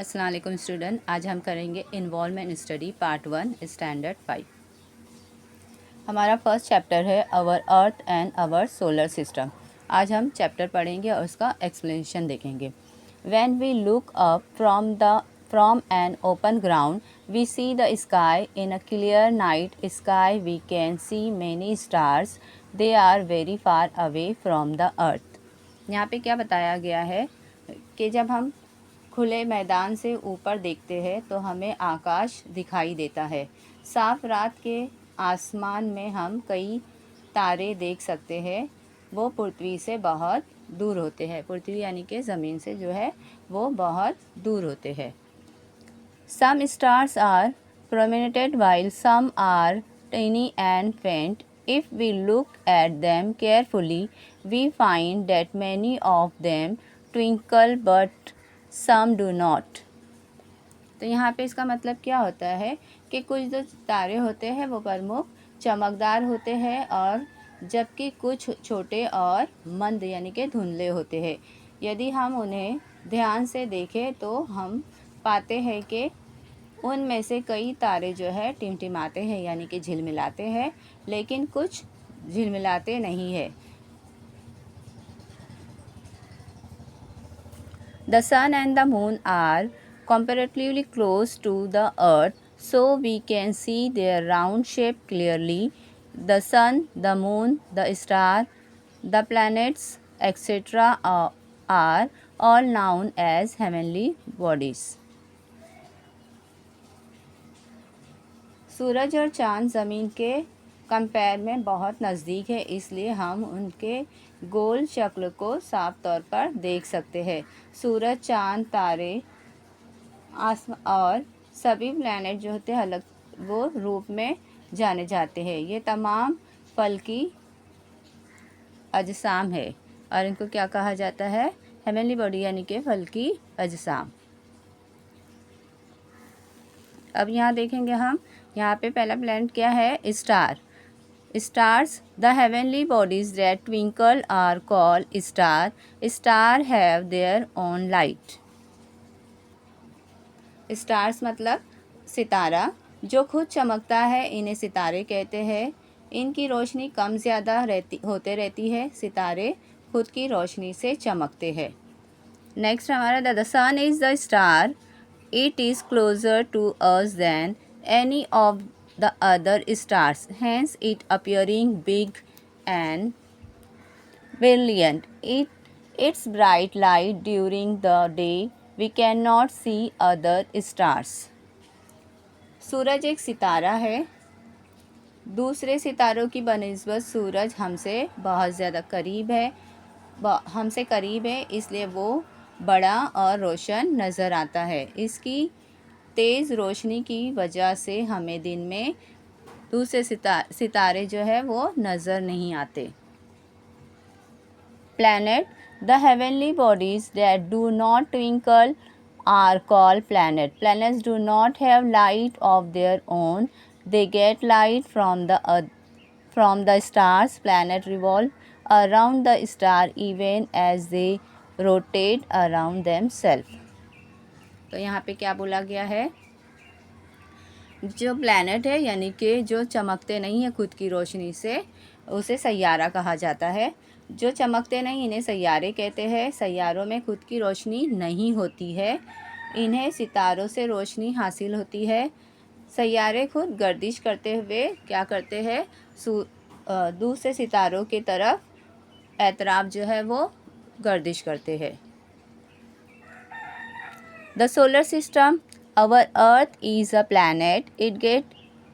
अस्सलाम वालेकुम स्टूडेंट। आज हम करेंगे इन्वॉल्वमेंट स्टडी पार्ट 1 स्टैंडर्ड 5। हमारा फर्स्ट चैप्टर है our earth and our solar system. आज हम चैप्टर पढ़ेंगे और उसका एक्सप्लेनेशन देखेंगे। When we look up from an open ground we see the sky in a clear night sky we can see many stars they are very far away from the earth. यहाँ पे क्या बताया गया है कि जब हम खुले मैदान से ऊपर देखते हैं तो हमें आकाश दिखाई देता है। साफ रात के आसमान में हम कई तारे देख सकते हैं। वो पृथ्वी से बहुत दूर होते हैं। पृथ्वी यानी कि ज़मीन से जो है वो बहुत दूर होते हैं। Some stars are prominent while some are tiny and faint. If we look at them carefully, we find that many of them twinkle but some do not. तो यहाँ पे इसका मतलब क्या होता है कि कुछ जो तारे होते हैं वो प्रमुख चमकदार होते हैं और जबकि कुछ छोटे और मंद यानी कि धुंधले होते हैं। यदि हम उन्हें ध्यान से देखें तो हम पाते हैं कि उनमें से कई तारे जो है टिमटिमाते हैं यानी कि झिलमिलाते हैं, लेकिन कुछ झिलमिलाते नहीं है। The sun and the moon are comparatively close to the earth, so we can see their round shape clearly. The sun, the moon, the star, the planets, etc. are all known as heavenly bodies. सूरज और चाँद ज़मीन के compare में बहुत नज़दीक है, इसलिए हम उनके गोल शक्ल को साफ तौर पर देख सकते हैं। सूरज, चाँद, तारे और सभी प्लैनेट जो होते हैं अलग वो रूप में जाने जाते हैं। ये तमाम फल्की अजसाम है और इनको क्या कहा जाता है? हेवनली बॉडी यानी कि फल्की अजसाम। अब यहाँ देखेंगे हम, यहाँ पे पहला प्लैनेट क्या है? Star. Stars, the heavenly bodies that twinkle are called star. Star have their own light. Stars मतलब सितारा जो खुद चमकता है, इन्हें सितारे कहते हैं। इनकी रोशनी कम ज़्यादा होते रहती है। सितारे खुद की रोशनी से चमकते हैं। नेक्स्ट हमारा the sun is the star. It is closer to us than any of the other stars, hence it appearing big and brilliant. Its bright light during the day we cannot see other stars. सूरज एक सितारा है। दूसरे सितारों की बनिस्बत सूरज हमसे बहुत ज़्यादा करीब है, इसलिए वो बड़ा और रोशन नज़र आता है। इसकी तेज़ रोशनी की वजह से हमें दिन में दूसरे सितारे जो है वो नज़र नहीं आते। Planet, the heavenly bodies that do not twinkle are called planet. Planets do not have light of their own, they get light from the stars. Planet revolve around the star even as they rotate around themself. तो यहाँ पे क्या बोला गया है? जो planet है यानी कि जो चमकते नहीं है खुद की रोशनी से, उसे सैयारा कहा जाता है। जो चमकते नहीं इन्हें सैयारे कहते हैं। सैयारों में खुद की रोशनी नहीं होती है, इन्हें सितारों से रोशनी हासिल होती है। सैयारे खुद गर्दिश करते हुए क्या करते हैं? दूसरे सितारों की तरफ एतराफ़ जो है वो गर्दिश करते हैं। The solar system, our earth is a planet. It gets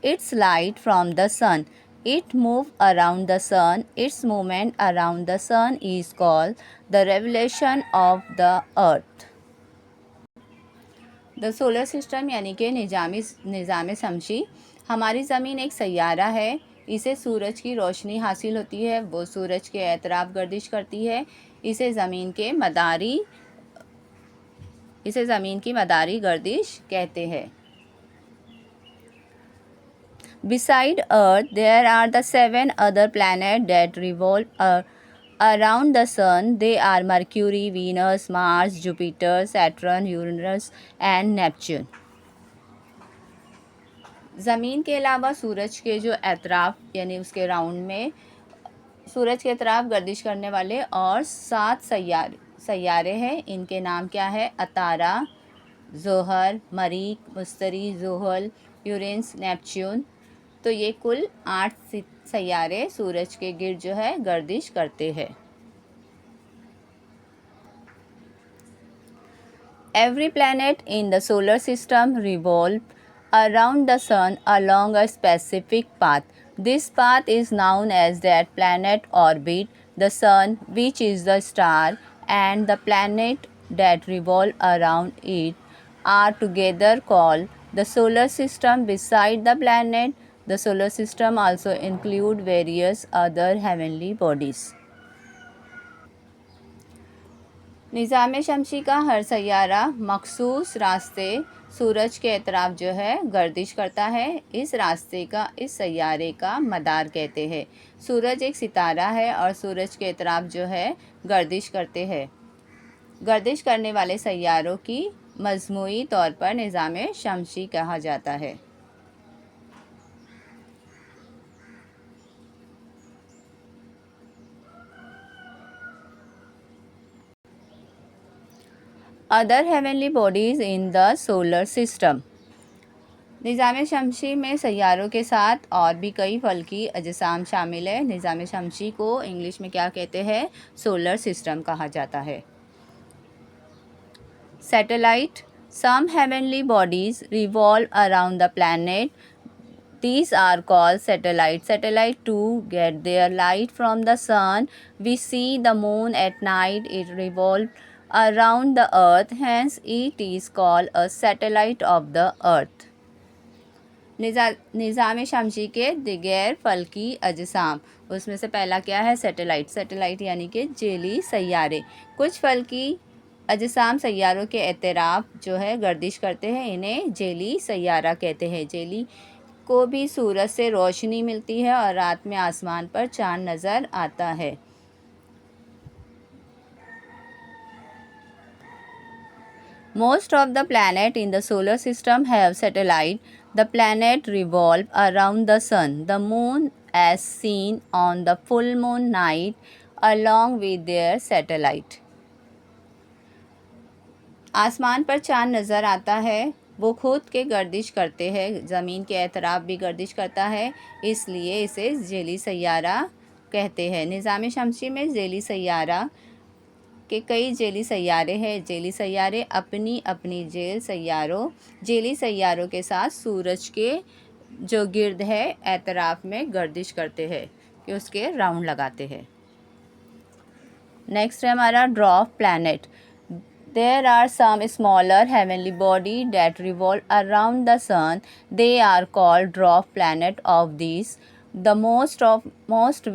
its light from the sun. It moves around the sun. Its movement around the sun is called the revolution of the earth. The solar system यानी कि निज़ाम शमसी। हमारी ज़मीन एक सैयारा है। इसे सूरज की रोशनी हासिल होती है। वो सूरज के एतराफ़ गर्दिश करती है। इसे ज़मीन की मदारी गर्दिश कहते हैं। Beside Earth, there are the 7 other planets that revolve Around the sun, they are Mercury, Venus, Mars, Jupiter, Saturn, Uranus and Neptune. ज़मीन के अलावा सूरज के जो एतराफ़ यानी उसके राउंड में सूरज के तरफ गर्दिश करने वाले और 7 सैयारे हैं। इनके नाम क्या है? अतारा, जोहर, मरीख, मुश्तरी, जोहल, यूरेनस, नेपच्यून। तो ये कुल 8 सैयारे सूरज के गिर्द जो है गर्दिश करते हैं। Every planet in the solar system revolves around the sun along a specific path. This path is known as that planet orbit. The sun, which is the star, and the planet that revolve around it are together called the solar system. Beside the planet, the solar system also include various other heavenly bodies. निज़ाम शमसी का हर सैयारा मखसूस रास्ते सूरज के अतराफ जो है गर्दिश करता है। इस रास्ते का इस सैयारे का मदार कहते हैं। सूरज एक सितारा है और सूरज के अतराफ जो है गर्दिश करते हैं। गर्दिश करने वाले सैयारों की मजमूई तौर पर निज़ाम शमसी कहा जाता है। Other heavenly bodies in the solar system. निज़ाम शमसी में सैयारों के साथ और भी कई फल्की अजसाम शामिल है। निज़ाम शमसी को इंग्लिश में क्या कहते हैं? सोलर सिस्टम कहा जाता है। Satellite. Some heavenly bodies revolve around the planet. These are called satellites. Satellite too get their light from the sun. We see the moon at night. It revolves around the earth. Hence, it is called a satellite of the earth. निज़ाम शमसी के दिगैर फल्की अजसाम, उसमें से पहला क्या है? Satellite. Satellite यानी कि jelly सैयारे। कुछ फल्की अजसाम सैयारों के एतराफ़ जो है गर्दिश करते हैं, इन्हें जेली सैयारा कहते हैं। जेली को भी सूरज से रोशनी मिलती है और रात में आसमान पर चांद नज़र आता है। Most of the planet in the solar system have satellite. The planet revolve around the sun. The moon as seen on the full moon night along with their satellite. आसमान पर चांद नज़र आता है, वो खुद के गर्दिश करते हैं। ज़मीन के एतराफ़ भी गर्दिश करता है, इसलिए इसे जेली सैयारा कहते हैं। निज़ाम शमसी में जेली सैयारा के कई जेली सैयारे हैं। जेली सैयारे अपनी अपनी जेली सैयारों के साथ सूरज के जो गिर्द है एतराफ़ में गर्दिश करते हैं कि उसके राउंड लगाते हैं। नेक्स्ट है हमारा dwarf planet. There are some smaller heavenly bodies that revolve around the sun. They are called dwarf planets of these. The most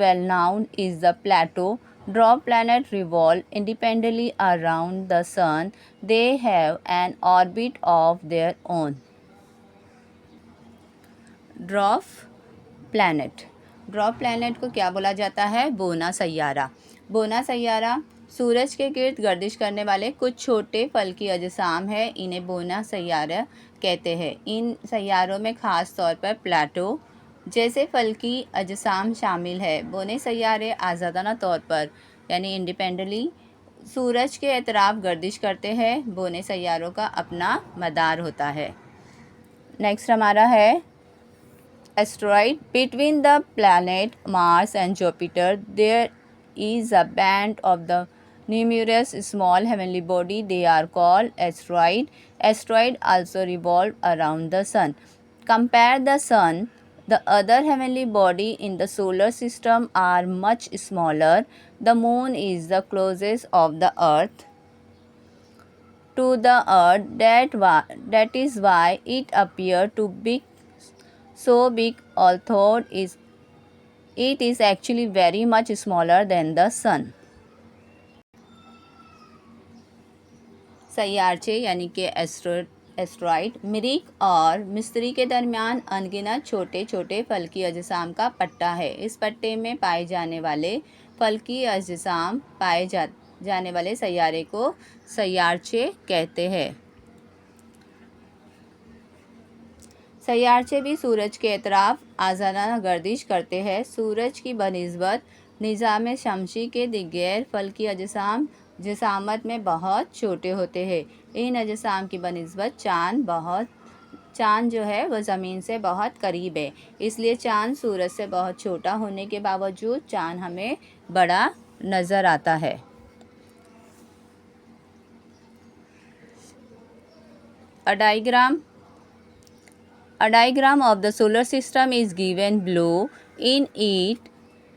well known is the Plato. Dwarf planets revolve independently around the sun. They have an orbit of their own. Dwarf planet को क्या बोला जाता है? बोना सैयारा। बोना सैयारा सूरज के गिर्द गर्दिश करने वाले कुछ छोटे फल्की अजसाम है, इन्हें बोना सैयारा कहते हैं। इन सैयारों में ख़ास तौर पर प्लाटो जैसे फल्की अजसाम शामिल है। बोने सैयारे आज़ादाना तौर पर यानी इंडिपेंडेंटली सूरज के एतराफ़ गर्दिश करते हैं। बोने सैयारों का अपना मदार होता है। नेक्स्ट हमारा है asteroid. Between the planet Mars and Jupiter there is a band of the numerous small heavenly body. They are called asteroid. Asteroid also revolve around the sun. Compare the sun. The other heavenly body in the solar system are much smaller. The moon is the closest of the earth to the earth. That is why it appears to be so big, although it is actually very much smaller than the sun. सैयारचे यानी कि asteroid मरीख और मिस्त्री के दरमियान अनगिनत छोटे छोटे फल्की अजसाम का पट्टा है। इस पट्टे में पाए जाने वाले फल्की अजसाम पाए जाने वाले सैयारे को सैयारचे कहते हैं। सैयारचे भी सूरज के एतराफ़ आज़ादाना गर्दिश करते हैं। सूरज की बनिस्बत निज़ाम शमसी के दिगर फल्की अजसाम जिसामत में बहुत छोटे होते हैं। इन अजसाम की बनिस्बत चाँद जो है वह ज़मीन से बहुत करीब है, इसलिए चाँद सूरज से बहुत छोटा होने के बावजूद चाँद हमें बड़ा नज़र आता है। A diagram of the solar system is given below. In it,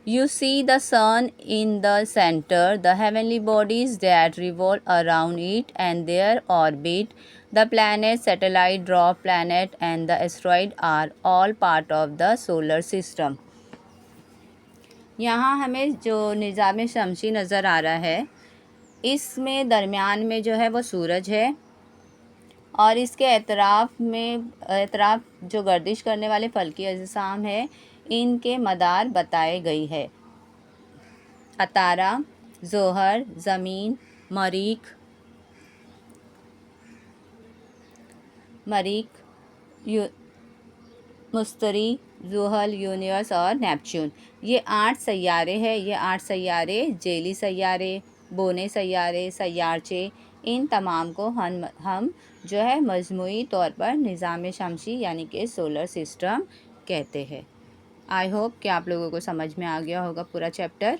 you see the sun in the center, the heavenly bodies that revolve around it and their orbit, the planets, satellite, dwarf planet and the asteroid are all part of the solar system. यहाँ हमें जो निज़ाम शमसी नज़र आ रहा है, इसमें दरमियान में जो है वो सूरज है और इसके एतराफ़ जो गर्दिश करने वाले फल्की अजसाम है, इनके मदार बताए गई है। अतारा, जोहर, ज़मीन, मरीख, मुश्तरी, ज़ुहल, यूनिवर्स और नेपच्यून, ये 8 सैयारे हैं। ये 8 सैयारे जेली सैयारे, बोने सैयारे, सैयारचे, इन तमाम को हम जो है मजमूई तौर पर निज़ाम शमसी यानी कि सोलर सिस्टम कहते हैं। आई होप कि आप लोगों को समझ में आ गया होगा पूरा चैप्टर।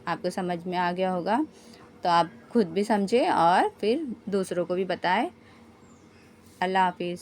आपको समझ में आ गया होगा तो आप खुद भी समझें और फिर दूसरों को भी बताएं। अल्लाह हाफिज़।